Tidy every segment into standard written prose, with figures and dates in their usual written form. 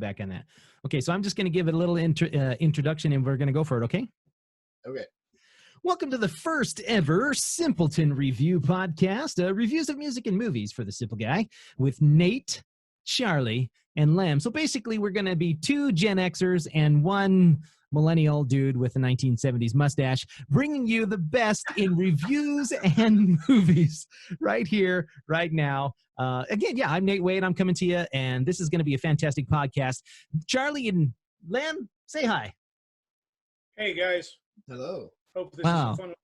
feedback on that. Okay, so I'm just going to give it a little introduction, and we're going to go for it, okay? Okay. Welcome to the first ever Simpleton Review podcast, reviews of music and movies for the simple guy, with Nate, Charlie, and Lem. So basically, we're going to be two Gen Xers and one millennial dude with a 1970s mustache, bringing you the best in reviews and movies right here, right now. Again, yeah, I'm Nate Wade. I'm coming to you, and this is going to be a fantastic podcast. Charlie and Lem, say hi. Hey, guys. Hello. Hope this Wow. is fun.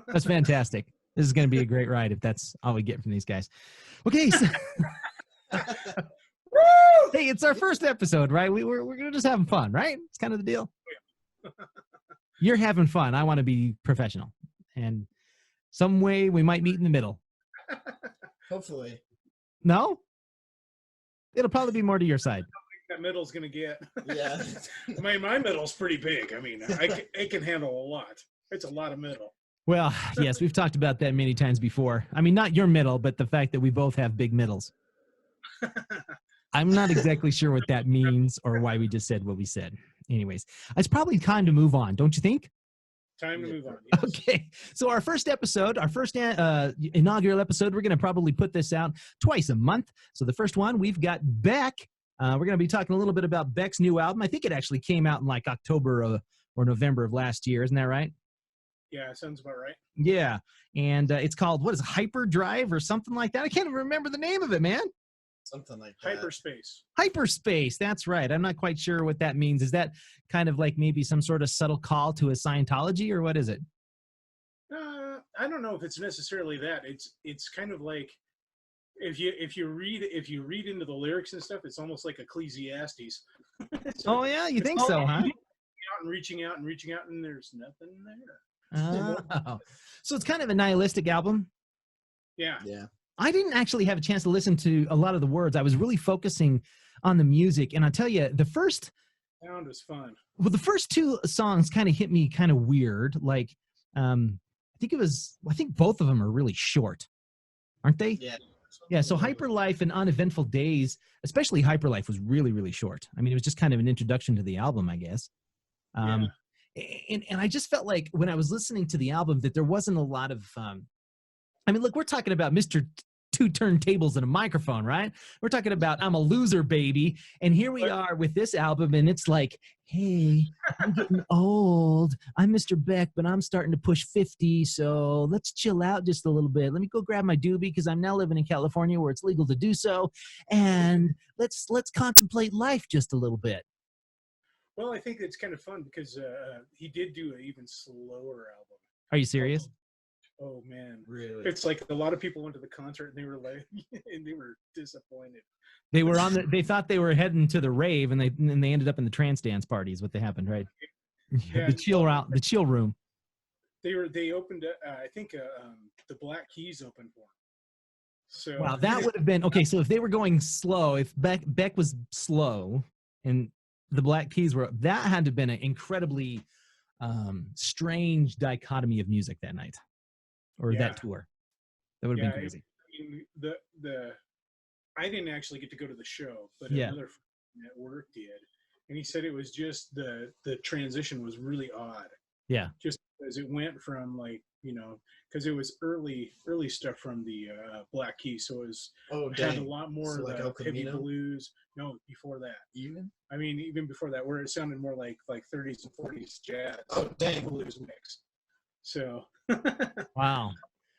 That's fantastic. This is going to be a great ride if that's all we get from these guys. Okay. So hey, it's our first episode, right? We're just having fun, right? It's kind of the deal. You're having fun. I want to be professional. And some way we might meet in the middle. Hopefully. No? It'll probably be more to your side. That middle's going to get. Yeah. My middle's pretty big. I mean, it can handle a lot. It's a lot of middle. Well, yes, we've talked about that many times before. I mean, not your middle, but the fact that we both have big middles. I'm not exactly sure what that means or why we just said what we said. Anyways, it's probably time to move on, don't you think? Time to move on. Yes. Okay, so our first episode, our first inaugural episode, we're going to probably put this out twice a month. So the first one, we've got Beck. We're going to be talking a little bit about Beck's new album. I think it actually came out in like October or November of last year. Isn't that right? Yeah, sounds about right. Yeah, and it's called, what is it, Hyperdrive or something like that? I can't even remember the name of it, man. Something like that. Hyperspace. Hyperspace, that's right. I'm not quite sure what that means. Is that kind of like maybe some sort of subtle call to a Scientology, or what is it? I don't know if it's necessarily that. It's kind of like if you read into the lyrics and stuff, it's almost like Ecclesiastes. Oh yeah, you think so, huh? Reaching out, and there's nothing there. Oh. So it's kind of a nihilistic album. Yeah. Yeah. I didn't actually have a chance to listen to a lot of the words. I was really focusing on the music, and I'll tell you, the first two songs kind of hit me kind of weird. Like, I think both of them are really short, aren't they? Yeah. Yeah. So Hyperlife and Uneventful Days, especially Hyperlife, was really, really short. I mean, it was just kind of an introduction to the album, I guess. Yeah. And I just felt like when I was listening to the album that there wasn't a lot of, I mean, look, we're talking about Mr. Two turntables and a microphone, right? We're talking about I'm a loser, baby. And here we are with this album, and it's like, hey, I'm getting old. I'm Mr. Beck, but I'm starting to push 50, so let's chill out just a little bit. Let me go grab my doobie because I'm now living in California where it's legal to do so, and let's contemplate life just a little bit. Well, I think it's kind of fun because he did do an even slower album. Are you serious? Oh man, Really? it's like a lot of people went to the concert and they were like, and they were disappointed. They were they thought they were heading to the rave, and they ended up in the trance dance party is what they happened, right? Yeah. The chill room. They opened, I think the Black Keys opened for him. So Wow, that would have been okay. So if they were going slow, if Beck was slow, and the Black Keys were, that had to have been an incredibly strange dichotomy of music that night, or that tour. That would have been crazy. I didn't actually get to go to the show, but another friend at work did, and he said it was just the transition was really odd. Yeah, just as it went from like, you know, because it was early stuff from the Black Keys, so it was had a lot more so like heavy blues. No, before that. Even before that, where it sounded more like 30s and 40s jazz. Oh, dang. Blues mix. So. Wow.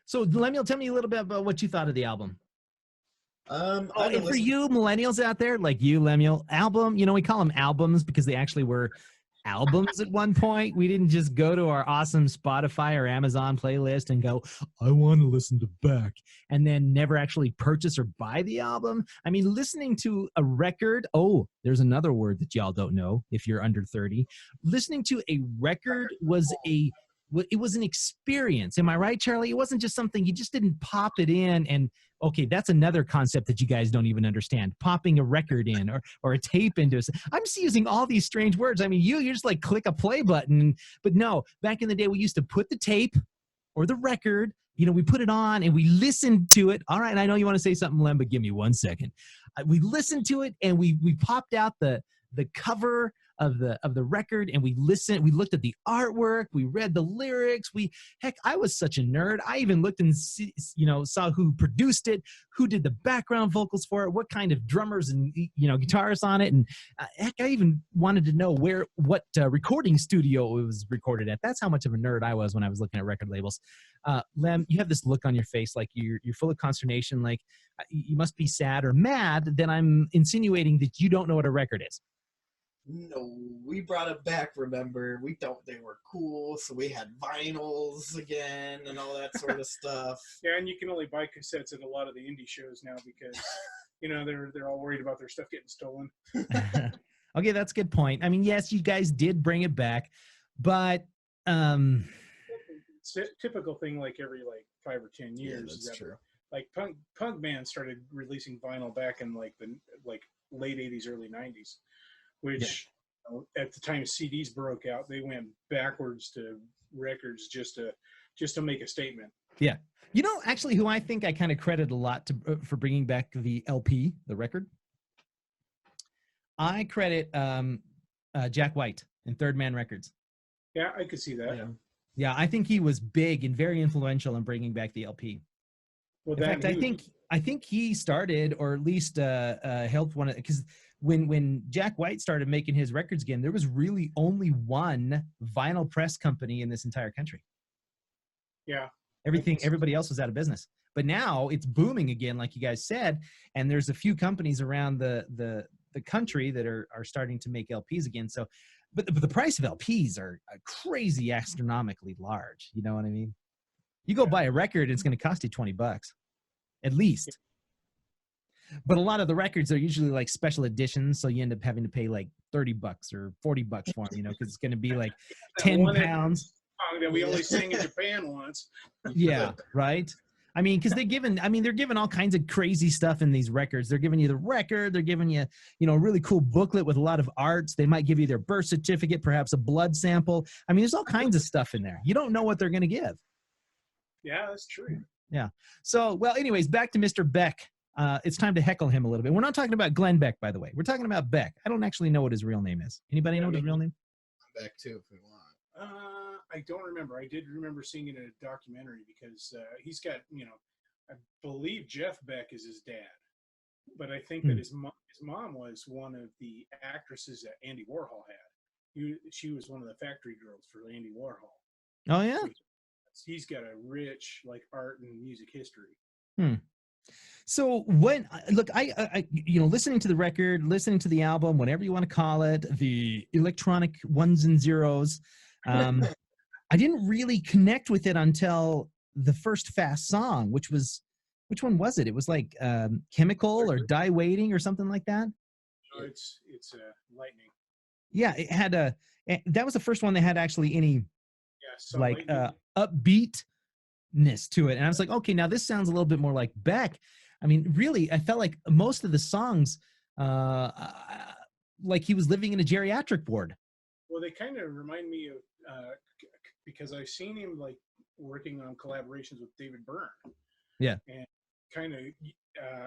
So Lemuel, tell me a little bit about what you thought of the album. And for you millennials out there, like you, Lemuel, album, you know, we call them albums because they actually were albums at one point. We didn't just go to our awesome Spotify or Amazon playlist and go, I want to listen to Beck, and then never actually purchase or buy the album. I mean, listening to a record, there's another word that y'all don't know if you're under 30. Listening to a record was an experience. Am I right, Charlie? It wasn't just something, you just didn't pop it in and, okay, that's another concept that you guys don't even understand. Popping a record in or a tape into it. I'm just using all these strange words. I mean, you just like click a play button. But no, back in the day, we used to put the tape or the record we put it on and we listened to it. All right, I know you want to say something, Lem, but give me 1 second. We listened to it and we popped out the cover of the record, and we looked at the artwork, we read the lyrics. Heck, I was such a nerd. I even looked and saw who produced it, who did the background vocals for it, what kind of drummers and guitarists on it, and heck, I even wanted to know what recording studio it was recorded at. That's how much of a nerd I was when I was looking at record labels. Lem, you have this look on your face like you're full of consternation, like you must be sad or mad that I'm insinuating that you don't know what a record is. No, we brought it back, remember? We thought they were cool, so we had vinyls again and all that sort of stuff. Yeah, and you can only buy cassettes at a lot of the indie shows now because, they're all worried about their stuff getting stolen. Okay, that's a good point. I mean, yes, you guys did bring it back, but... It's a typical thing like every 5 or 10 years. Yeah, that's true. Like punk bands started releasing vinyl back in the late 80s, early 90s. Which at the time CDs broke out, they went backwards to records just to make a statement. Yeah. Actually, who I think I kind of credit a lot for bringing back the LP, the record, I credit Jack White and Third Man Records. Yeah, I could see that. Yeah, I think he was big and very influential in bringing back the LP. Well, in fact, I think he started, or at least helped one, because when Jack White started making his records again, there was really only one vinyl press company in this entire country. Yeah. Everybody else was out of business. But now it's booming again, like you guys said, and there's a few companies around the country that are starting to make LPs again. So, but the price of LPs are crazy astronomically large. You know what I mean? You go buy a record, it's going to cost you $20 at least. But a lot of the records are usually like special editions, so you end up having to pay like $30 or $40 for them, because it's going to be like 10 pounds. That we only sang in Japan once. Yeah, right. I mean, because they're giving all kinds of crazy stuff in these records. They're giving you the record. They're giving you, a really cool booklet with a lot of arts. They might give you their birth certificate, perhaps a blood sample. I mean, there's all kinds of stuff in there. You don't know what they're going to give. Yeah, that's true. Yeah. So, well, anyways, back to Mr. Beck. It's time to heckle him a little bit. We're not talking about Glenn Beck, by the way. We're talking about Beck. I don't actually know what his real name is. Anybody know what his real name? Beck too, if we want. I don't remember. I did remember seeing it in a documentary because he's got, I believe Jeff Beck is his dad, but I think that his mom was one of the actresses that Andy Warhol had. She was one of the factory girls for Andy Warhol. Oh yeah. He's got a rich art and music history. So I listening to the record, listening to the album, whatever you want to call it, the electronic ones and zeros, I didn't really connect with it until the first Fast song, which one was it? It was like Chemical or Die Waiting or something like that. No, it's Lightning. Yeah, it had that was the first one that had actually any upbeatness to it, and I was like, okay, now this sounds a little bit more like Beck. I mean, really, I felt like most of the songs, like he was living in a geriatric ward. Well, they kind of remind me of because I've seen him working on collaborations with David Byrne. Yeah, and kind of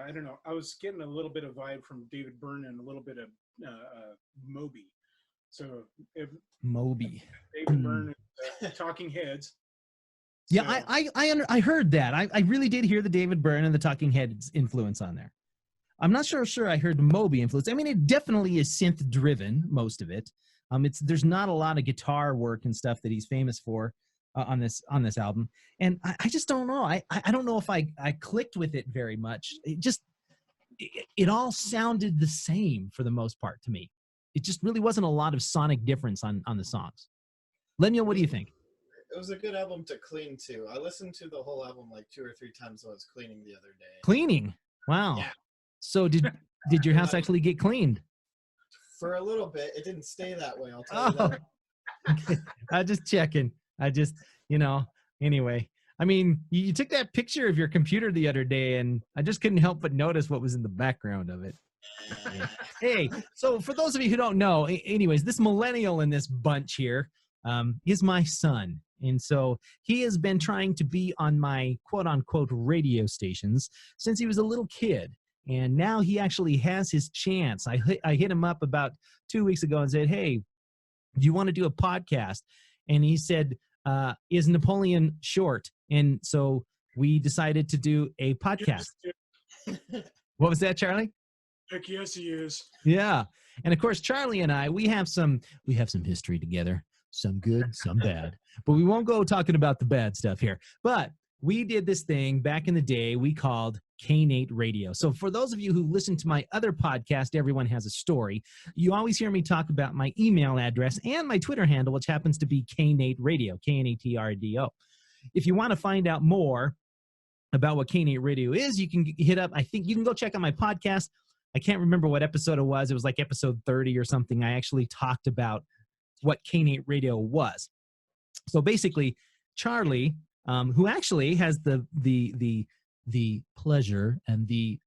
I don't know. I was getting a little bit of vibe from David Byrne and a little bit of Moby. So Moby, David Byrne, Talking Heads. Yeah, so, I heard that. I really did hear the David Byrne and the Talking Heads influence on there. I'm not sure I heard the Moby influence. I mean, it definitely is synth driven, most of it. There's not a lot of guitar work and stuff that he's famous for on this album, and I just don't know. I don't know if I clicked with it very much. It all sounded the same for the most part to me. It just really wasn't a lot of sonic difference on the songs. Lemuel, what do you think? It was a good album to clean to. I listened to the whole album like 2 or 3 times when I was cleaning the other day. Cleaning? Wow. Yeah. So did your house actually get cleaned? For a little bit. It didn't stay that way, I'll tell you that. Okay. I'm just checking. Anyway. I mean, you took that picture of your computer the other day, and I just couldn't help but notice what was in the background of it. Hey, so for those of you who don't know, anyways, this millennial in this bunch here is my son. And so he has been trying to be on my quote-unquote radio stations since he was a little kid. And now he actually has his chance. I hit him up about 2 weeks ago and said, hey, do you want to do a podcast? And he said, is Napoleon short? And so we decided to do a podcast. Yes. What was that, Charlie? Heck yes, he is. Yeah. And of course, Charlie and I, we have some history together, some good, some bad, but we won't go talking about the bad stuff here. But we did this thing back in the day we called K-Nate Radio. So for those of you who listen to my other podcast, Everyone Has a Story, you always hear me talk about my email address and my Twitter handle, which happens to be K-Nate Radio, K-N-A-T-R-D-O. If you want to find out more about what K-Nate Radio is, you can hit up, I think you can go check out my podcast. I can't remember what episode it was. It was like episode 30 or something. I actually talked about what K-Nate Radio was. So basically, Charlie, who actually has the pleasure and the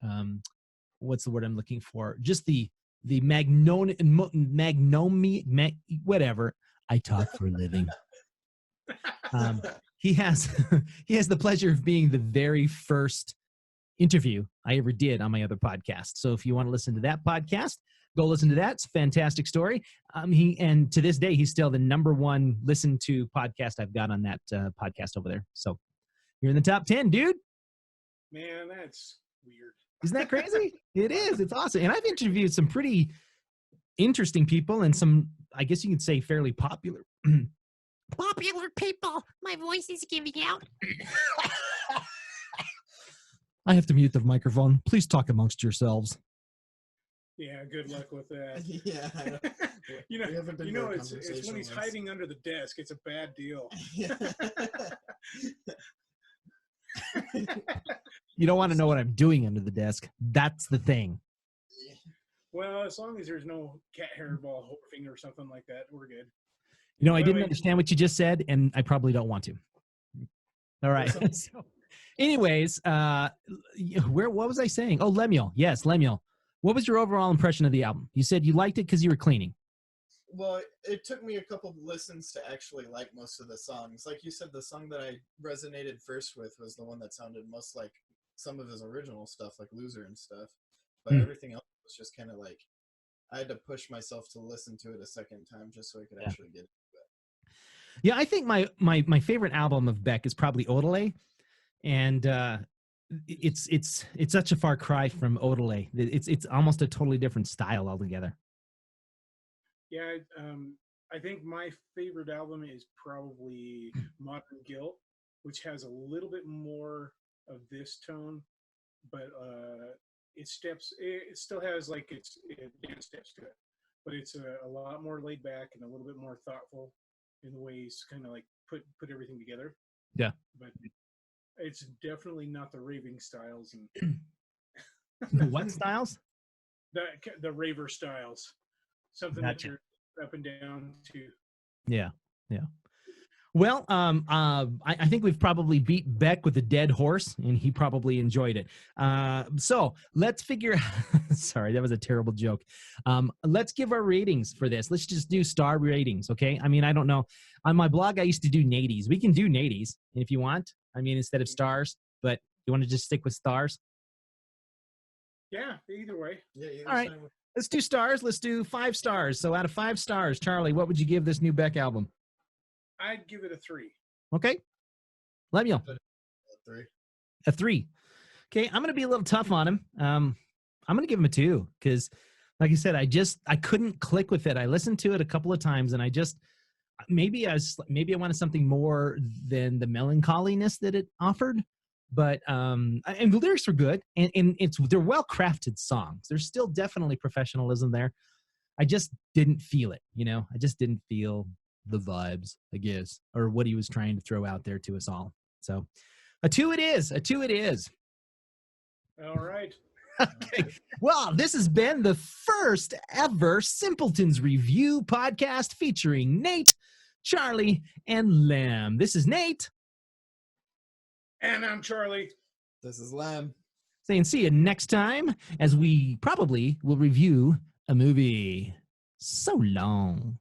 what's the word I'm looking for? Just the whatever. I talk for a living. He has the pleasure of being the very first interview I ever did on my other podcast. So if you want to listen to that podcast, go listen to that. It's a fantastic story. And to this day, he's still the #1 listened to podcast I've got on that podcast over there. So you're in the top 10, dude. Man, that's weird. Isn't that crazy? It is. It's awesome. And I've interviewed some pretty interesting people and some, I guess you could say, fairly popular people. My voice is giving out. I have to mute the microphone. Please talk amongst yourselves. Yeah, good luck with that. Yeah. you know, it's when he's hiding under the desk. It's a bad deal. You don't want to know what I'm doing under the desk. That's the thing. Well, as long as there's no cat hairball finger or something like that, we're good. You know, I didn't understand what you just said, and I probably don't want to. All right. So, anyways, what was I saying? Oh, Lemuel. Yes, Lemuel. What was your overall impression of the album? You said you liked it because you were cleaning. Well, it took me a couple of listens to actually like most of the songs. Like you said, the song that I resonated first with was the one that sounded most like some of his original stuff, like Loser and stuff. But everything else was just kind of like, I had to push myself to listen to it a second time just so I could actually get it. Yeah, I think my favorite album of Beck is probably Odelay. And it's such a far cry from Odelay. It's almost a totally different style altogether. Yeah, I think my favorite album is probably Modern Guilt, which has a little bit more of this tone, but it still has like its dance steps to it, but it's a lot more laid back and a little bit more thoughtful in the ways kind of like put everything together. Yeah, but it's definitely not the raving styles and what styles? The raver styles. Something that you're up and down to. Yeah. Well, I think we've probably beat Beck with a dead horse, and he probably enjoyed it. So let's figure. Sorry, that was a terrible joke. Let's give our ratings for this. Let's just do star ratings, okay? I mean, I don't know. On my blog, I used to do naties. We can do naties if you want. I mean, instead of stars, but you want to just stick with stars? Yeah, either way. Yeah. All right. Let's do stars. Let's do 5 stars. So out of 5 stars, Charlie, what would you give this new Beck album? I'd give it a 3. Okay. Lemuel. 3. A 3. Okay, I'm going to be a little tough on him. I'm going to give him a 2 because, like I said, I couldn't click with it. I listened to it a couple of times, and maybe I wanted something more than the melancholiness that it offered. But and the lyrics were good, and they're well-crafted songs. There's still definitely professionalism there. I just didn't feel it, I just didn't feel the vibes, I guess, or what he was trying to throw out there to us all. So a 2 it is. All right. Okay. Well, this has been the first ever Simpletons Review podcast featuring Nate, Charlie, and Lem. This is Nate. And I'm Charlie. This is Lem. Saying see you next time as we probably will review a movie. So long.